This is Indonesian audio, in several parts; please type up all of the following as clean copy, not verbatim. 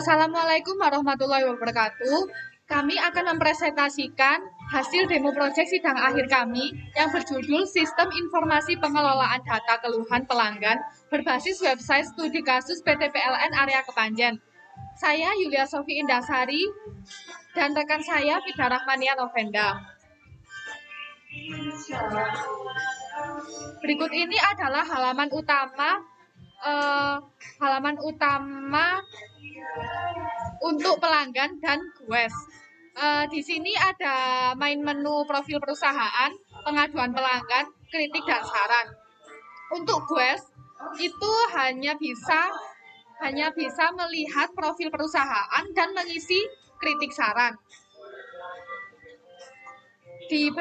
Assalamualaikum warahmatullahi wabarakatuh. Kami akan mempresentasikan hasil demo proyek sidang akhir kami yang berjudul Sistem Informasi Pengelolaan Data Keluhan Pelanggan berbasis website studi kasus PT PLN Area Kepanjen. Saya Yulia Sofi Indasari dan rekan saya Fida Rahmania Novenda. Berikut ini adalah halaman utama untuk pelanggan dan GUES. Di sini ada main menu profil perusahaan, pengaduan pelanggan, kritik dan saran. Untuk GUES itu hanya bisa melihat profil perusahaan dan mengisi kritik saran. Di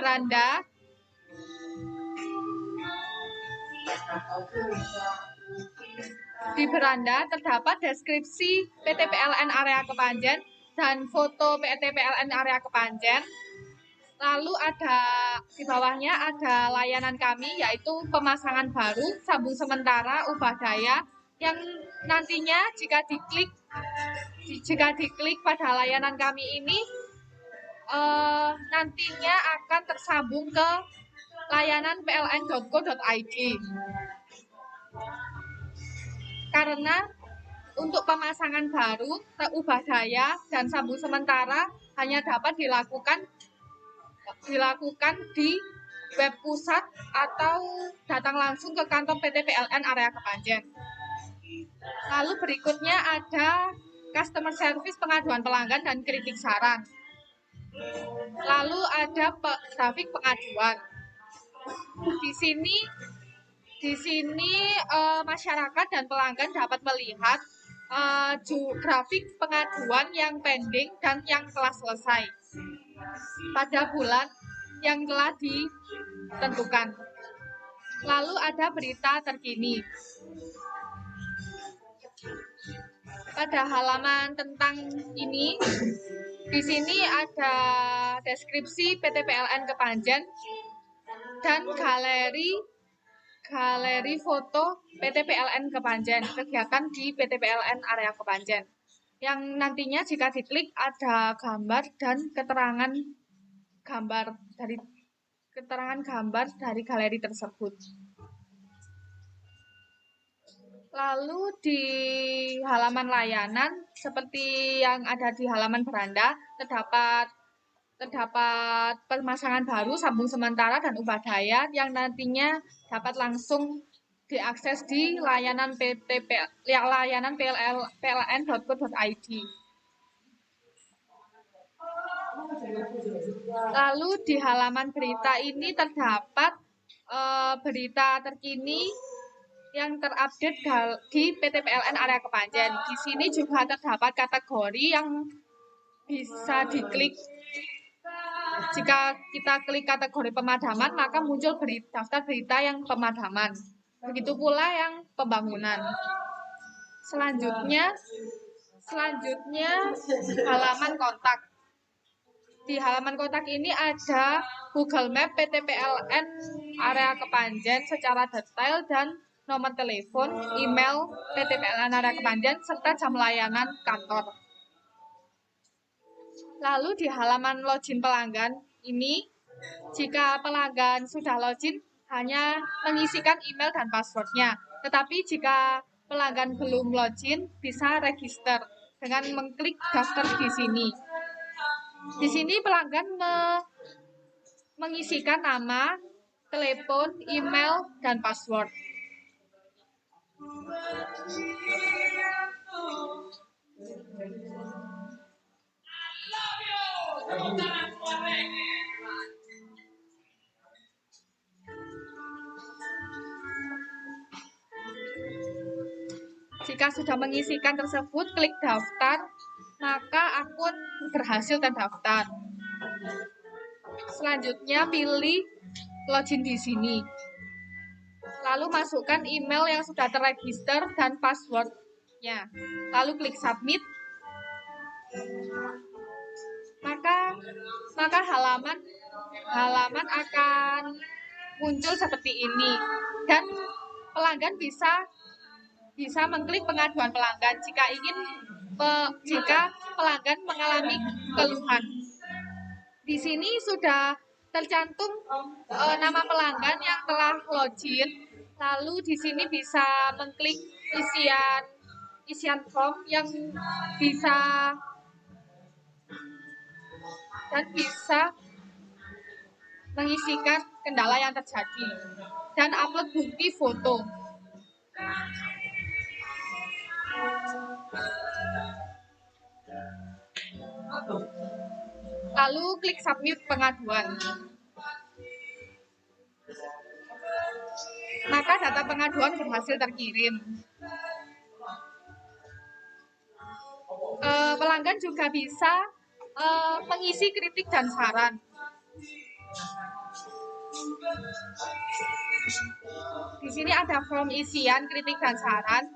beranda terdapat deskripsi PT PLN Area Kepanjen dan foto PT PLN Area Kepanjen. Lalu di bawahnya ada layanan kami, yaitu pemasangan baru, sambung sementara, ubah daya, yang nantinya jika diklik pada layanan kami ini nantinya akan tersambung ke layanan pln.co.id. Karena untuk pemasangan baru, ubah daya, dan sambung sementara hanya dapat dilakukan di web pusat atau datang langsung ke kantor PT PLN Area Kepanjen. Lalu berikutnya ada customer service, pengaduan pelanggan dan kritik saran. Lalu ada grafik pengaduan. Di sini masyarakat dan pelanggan dapat melihat grafik pengaduan yang pending dan yang telah selesai pada bulan yang telah ditentukan. Lalu ada berita terkini. Pada halaman tentang ini, di sini ada deskripsi PT PLN Kepanjen dan galeri foto PT PLN Kepanjen, kegiatan di PT PLN Area Kepanjen. Yang nantinya jika diklik ada gambar dan keterangan gambar dari galeri tersebut. Lalu di halaman layanan, seperti yang ada di halaman beranda, terdapat pemasangan baru, sambung sementara, dan ubah daya yang nantinya dapat langsung diakses di layanan pln.co.id. Lalu di halaman berita ini terdapat berita terkini yang terupdate di PT PLN Area Kepanjen. Di sini juga terdapat kategori yang bisa diklik. Jika kita klik kategori pemadaman, maka muncul daftar berita yang pemadaman. Begitu pula yang pembangunan. Selanjutnya halaman kontak. Di halaman kontak ini ada Google Map PT PLN Area Kepanjen secara detail dan nomor telepon, email PT PLN Area Kepanjen, serta jam layanan kantor. Lalu di halaman login pelanggan ini, jika pelanggan sudah login, hanya mengisikan email dan passwordnya. Tetapi jika pelanggan belum login, bisa register dengan mengklik daftar di sini. Di sini pelanggan mengisikan nama, telepon, email, dan password. Jika sudah mengisikan tersebut, klik daftar, maka akun berhasil terdaftar. Selanjutnya pilih login di sini. Lalu masukkan email yang sudah terregister dan passwordnya. Lalu klik submit. Maka halaman akan muncul seperti ini. Dan pelanggan bisa mengklik pengaduan pelanggan jika ingin jika pelanggan mengalami keluhan. Di sini sudah tercantum nama pelanggan yang telah login. Lalu di sini bisa mengklik isian form yang bisa mengisikan kendala yang terjadi dan upload bukti foto. Lalu klik submit pengaduan. Maka data pengaduan berhasil terkirim. Pelanggan juga bisa mengisi kritik dan saran. Di sini ada form isian kritik dan saran.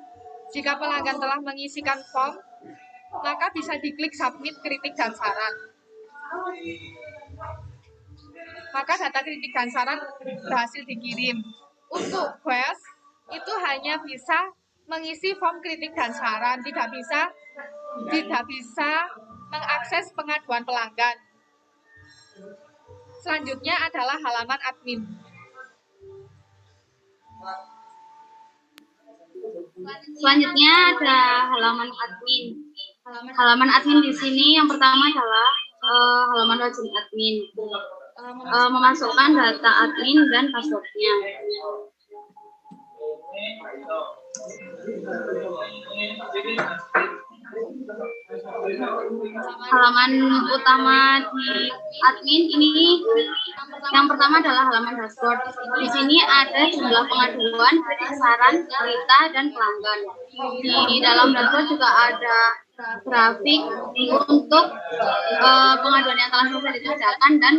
Jika pelanggan telah mengisikan form, maka bisa diklik submit kritik dan saran. Maka data kritik dan saran berhasil dikirim. Untuk quest itu hanya bisa mengisi form kritik dan saran, tidak bisa mengakses pengaduan pelanggan. Selanjutnya adalah halaman admin. Selanjutnya ada halaman admin. Halaman admin di sini yang pertama adalah halaman login admin. Memasukkan data admin dan passwordnya. Halaman utama di admin ini yang pertama adalah halaman dashboard. Di sini ada jumlah pengaduan, saran, berita, dan pelanggan. Di dalam dashboard juga ada grafik untuk pengaduan yang telah selesai dikerjakan dan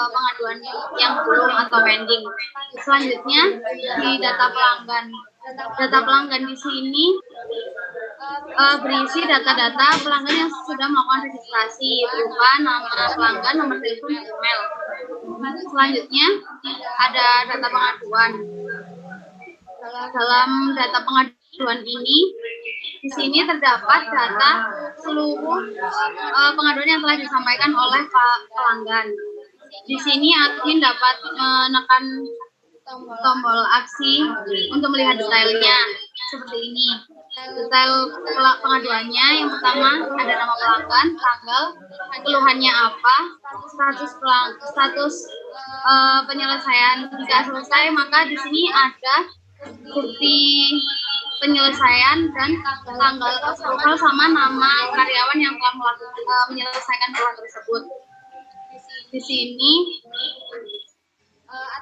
pengaduan yang belum atau pending. Selanjutnya di data pelanggan. Data pelanggan di sini berisi data-data pelanggan yang sudah melakukan registrasi berupa nama pelanggan, nomor telepon, dan email. Selanjutnya ada data pengaduan. Dalam data pengaduan ini, di sini terdapat data seluruh pengaduan yang telah disampaikan oleh pelanggan. Di sini admin dapat menekan tombol aksi untuk melihat detailnya seperti ini. Detail pengaduannya yang pertama ada nama pelanggan, tanggal, keluhannya apa, status penyelesaian. Jika selesai, maka di sini ada bukti penyelesaian dan tanggal approval sama nama karyawan yang telah menyelesaikan keluhan tersebut. Di sini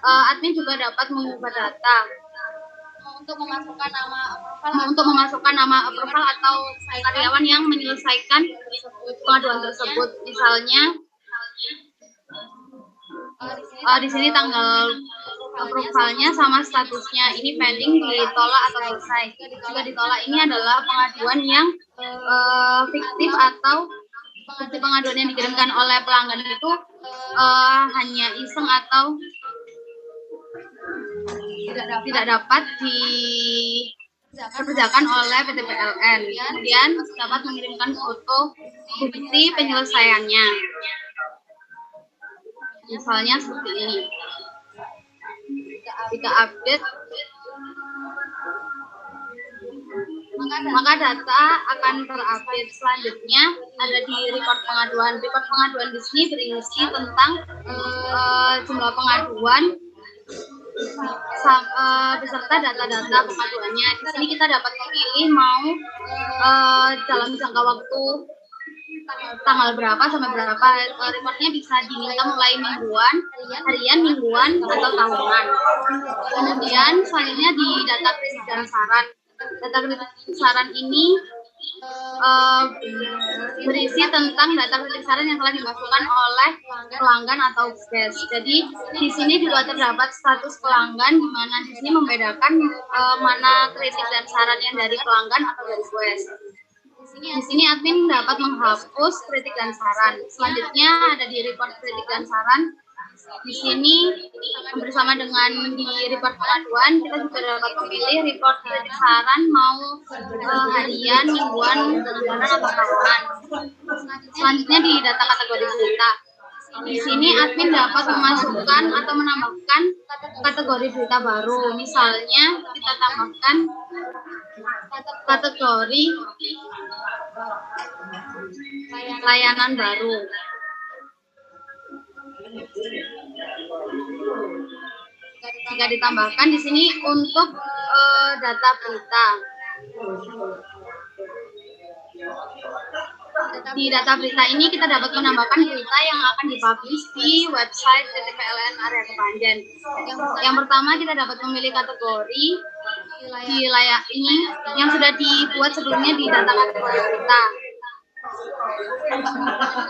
admin juga dapat mengubah data untuk memasukkan nama approval atau karyawan yang menyelesaikan pengaduan tersebut. Misalnya di sini tanggal approvalnya sama statusnya ini pending, ditolak atau selesai. Jika ditolak, ini adalah pengaduan yang fiktif atau bukti pengaduan yang dikirimkan oleh pelanggan itu hanya iseng atau tidak dapat dikerjakan oleh PT PLN. Kemudian dapat mengirimkan foto bukti penyelesaiannya. Misalnya seperti ini. Jika update, maka data akan terupdate. Selanjutnya ada di record pengaduan. Record pengaduan di sini berisi tentang jumlah pengaduan beserta data-data pengaduannya. Di sini kita dapat memilih mau dalam jangka waktu tanggal berapa sampai berapa. Reportnya bisa diminta mulai mingguan, harian, mingguan, atau tahunan. Kemudian selanjutnya di data kritik dan saran. Data kritik saran ini berisi tentang data kritik saran yang telah dimasukkan oleh pelanggan atau guest. Jadi di sini juga terdapat status pelanggan, di mana di sini membedakan mana kritik dan saran yang dari pelanggan atau dari guest. Di sini admin dapat menghapus kritik dan saran. Selanjutnya ada di report kritik dan saran. Di sini bersama dengan di report pengaduan, kita juga dapat memilih report titik saran mau harian, mingguan, bulanan, atau tahunan. Selanjutnya di data kategori berita. Di sini admin dapat memasukkan atau menambahkan kategori berita baru. Misalnya kita tambahkan kategori layanan baru. Jika ditambahkan di sini untuk data berita. Di data berita ini kita dapat menambahkan berita yang akan dipublish di website PTPLN Area Kepanjen. Yang pertama kita dapat memilih kategori di layak ini yang sudah dibuat sebelumnya di data kategori berita.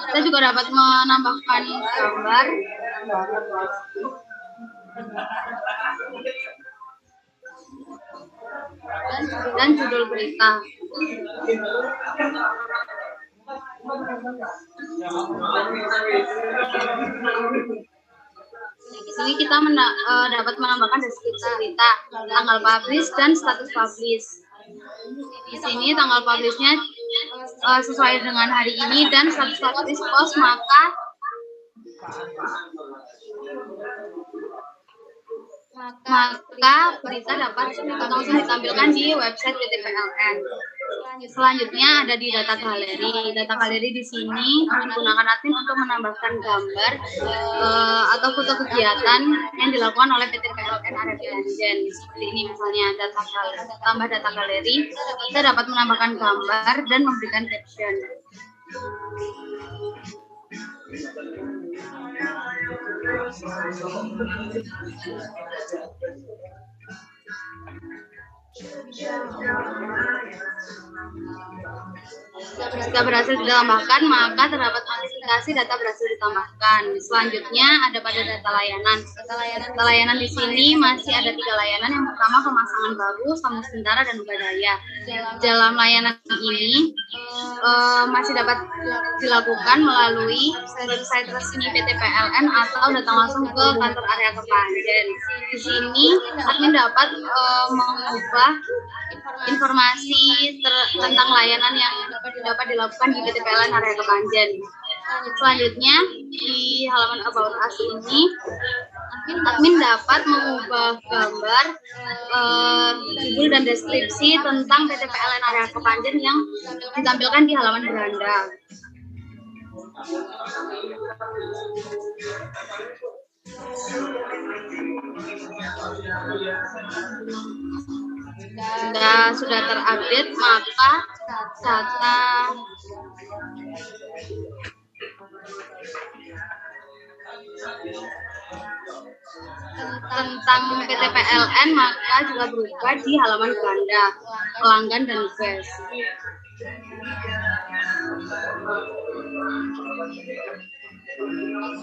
Kita juga dapat menambahkan gambar dan judul berita. Di sini kita dapat menambahkan deskripsi berita, tanggal publish dan status publish. Di sini tanggal publishnya sesuai dengan hari ini dan status publish post maka berita dapat langsung ditampilkan di website PTPLN. Selanjutnya ada di data galeri. Data galeri di sini digunakan admin untuk menambahkan gambar atau foto kegiatan yang dilakukan oleh PTPLN Area Kepanjen. Seperti ini misalnya tambah data galeri, kita dapat menambahkan gambar dan memberikan caption. Jika berhasil ditambahkan, maka terdapat notifikasi data berhasil ditambahkan. Selanjutnya ada pada data layanan. Data layanan di sini masih ada 3 layanan. Yang pertama pemasangan baru, sambung sementara, dan ubah daya. Dalam layanan ini masih dapat dilakukan melalui website resmi PTPLN atau datang langsung ke kantor area Kepanjen. Di sini admin dapat mengubah informasi tentang layanan yang dapat dilakukan di PTPLN Area Kepanjen. Selanjutnya di halaman About Us ini admin dapat mengubah gambar, judul dan deskripsi tentang PTPLN Area Kepanjen yang ditampilkan di halaman beranda. Jika sudah terupdate, maka data tentang PTPLN maka juga berubah di halaman beranda, pelanggan, dan request.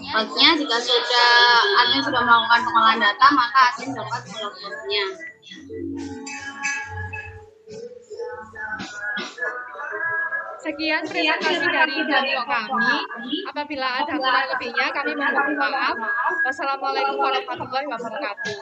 Selanjutnya, jika admin sudah melakukan pengolahan data, maka admin dapat melakukannya. Sekian presentasi dari kelompok kami. Apabila ada kurang lebihnya, kami mohon maaf. Wassalamualaikum warahmatullahi wabarakatuh.